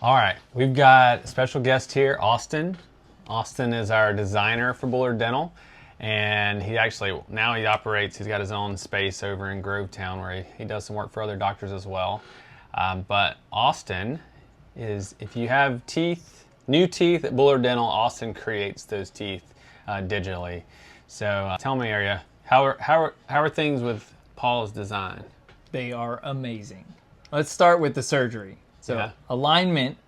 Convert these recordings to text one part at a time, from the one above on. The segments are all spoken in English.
All right, we've got a special guest here, Austin. Austin is our designer for Bullard Dental, and he actually, now he operates, he's got his own space over in Grovetown where he does some work for other doctors as well. But Austin is, if you have teeth, new teeth at Bullard Dental, Austin creates those teeth digitally. So tell me, how are things with Paul's design? They are amazing. Let's start with the surgery. So Yeah. alignment,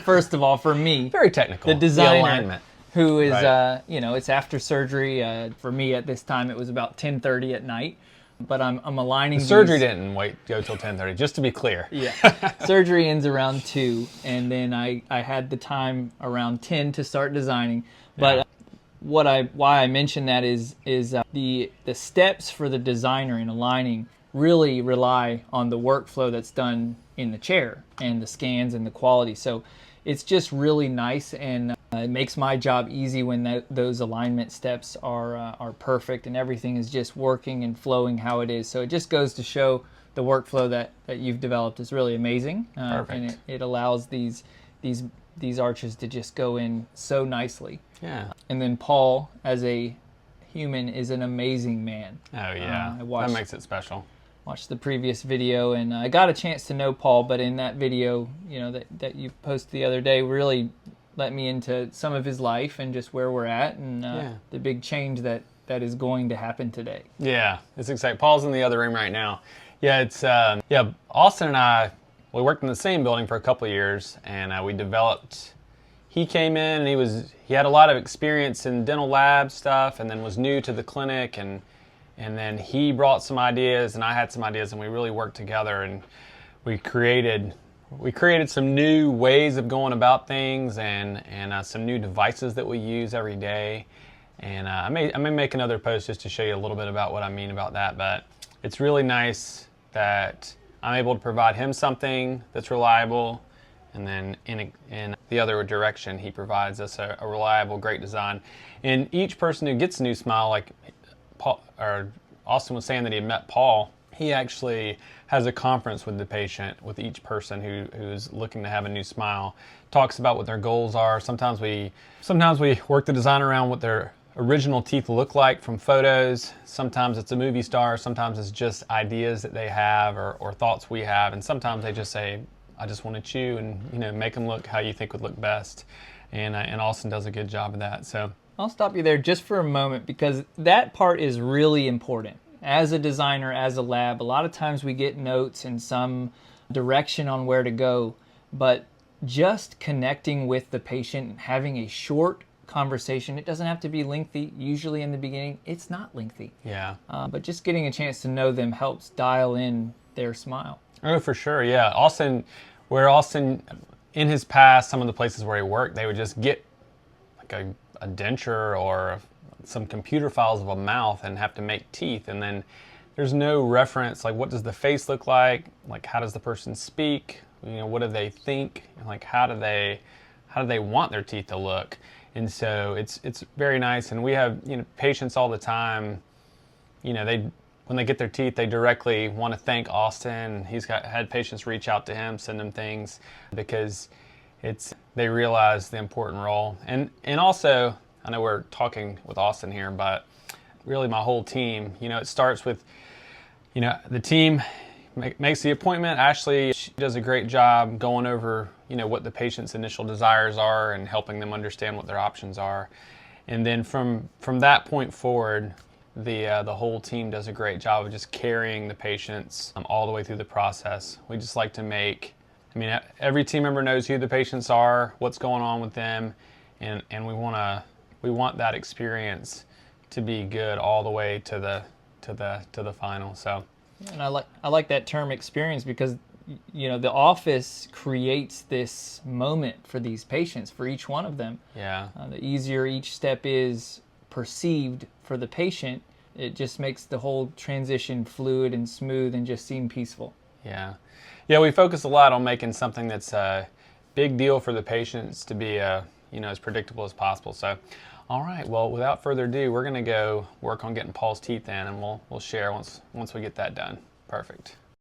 first of all, for me, Very technical. the designer, alignment. who is, Right. it's after surgery. For me at this time, it was about 10:30 at night, but I'm aligning The surgery these- didn't go till 10:30, just to be clear. Yeah, surgery ends around 2, and then I had the time around 10 to start designing. But why I mention that is the steps for the designer in aligning really rely on the workflow that's done in the chair and the scans and the quality. So it's just really nice, and it makes my job easy when those alignment steps are perfect and everything is just working and flowing how it is. So it just goes to show the workflow that you've developed is really amazing. Perfect. And it allows these arches to just go in so nicely. Yeah. And then Paul, as a human, is an amazing man. Oh yeah. I watched- That makes it special. Watched the previous video, and I got a chance to know Paul, but in that video, that you posted the other day, really let me into some of his life and just where we're at, and the big change that is going to happen today. Yeah, it's exciting. Paul's in the other room right now. Yeah, it's Austin and I, we worked in the same building for a couple of years, and we developed. He came in and he had a lot of experience in dental lab stuff, and then was new to the clinic, and then he brought some ideas and I had some ideas, and we really worked together, and we created some new ways of going about things, and some new devices that we use every day. And I may make another post just to show you a little bit about what I mean about that. But it's really nice that I'm able to provide him something that's reliable, and then in the other direction, he provides us a reliable, great design. And each person who gets a new smile, like Austin was saying that he met Paul, he actually has a conference with the patient, with each person who's looking to have a new smile, talks about what their goals are. Sometimes we work the design around what their original teeth look like from photos. Sometimes it's a movie star, sometimes it's just ideas that they have or thoughts we have, and sometimes they just say, I just want to chew, and make them look how you think would look best. And Austin does a good job of that. So I'll stop you there just for a moment, because that part is really important. As a designer, as a lab, a lot of times we get notes and some direction on where to go, but just connecting with the patient and having a short conversation, it doesn't have to be lengthy. Usually in the beginning, it's not lengthy. yeah. But just getting a chance to know them helps dial in their smile. Oh, for sure, yeah. Austin, in his past, some of the places where he worked, they would just get like a denture or some computer files of a mouth and have to make teeth, and then there's no reference, like what does the face look like how does the person speak, what do they think, like how do they want their teeth to look. And so it's very nice, and we have patients all the time, when they get their teeth, they directly want to thank Austin. He's had patients reach out to him, send him things, because they realize the important role. And also, I know we're talking with Austin here, but really my whole team, it starts with, the team makes the appointment. Ashley, she does a great job going over, what the patient's initial desires are and helping them understand what their options are. And then from that point forward, the whole team does a great job of just carrying the patients all the way through the process. We just like to every team member knows who the patients are, what's going on with them, and we want that experience to be good all the way to the final. So, and I like that term experience, because the office creates this moment for these patients, for each one of them. Yeah. The easier each step is perceived for the patient, it just makes the whole transition fluid and smooth and just seem peaceful. Yeah. Yeah, we focus a lot on making something that's a big deal for the patients to be as predictable as possible. So, all right, well, without further ado, we're going to go work on getting Paul's teeth in, and we'll share once we get that done. Perfect.